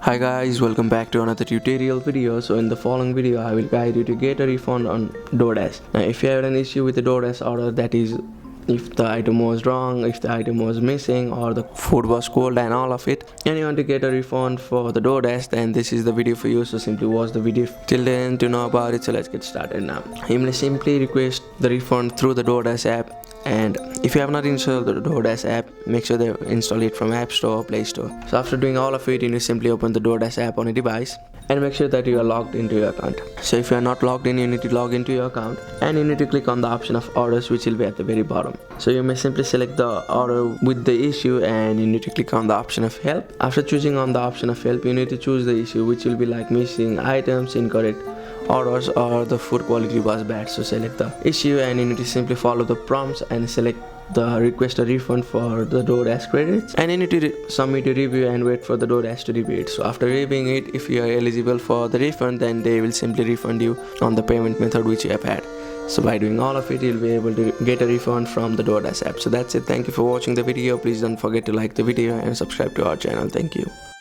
Hi guys, welcome back to another tutorial video. So in the following video I will guide you to get a refund on Doordash. Now if you have an issue with the Doordash order, that is if the item was wrong, if the item was missing, or the food was cold and all of it, and you want to get a refund for the Doordash, then this is the video for you. So simply watch the video till the end to know about it. So let's get started now. You may simply request the refund through the Doordash app, and if you have not installed the Doordash app, make sure they install it from App Store or Play Store. So after doing all of it, you need to simply open the Doordash app on a device and make sure that you are logged into your account. So if you are not logged in, you need to log into your account and you need to click on the option of orders, which will be at the very bottom. So you may simply select the order with the issue and you need to click on the option of help. After choosing on the option of help, you need to choose the issue, which will be like missing items, incorrect orders, or the food quality was bad. So select the issue and you need to simply follow the prompts and select the request a refund for the Doordash credits, and you need to submit a review and wait for the Doordash to review it. So after reviewing it, if you are eligible for the refund, then they will simply refund you on the payment method which you have had. So by doing all of it, you'll be able to get a refund from the Doordash app. So that's it. Thank you for watching the video. Please don't forget to like the video and subscribe to our channel. Thank you.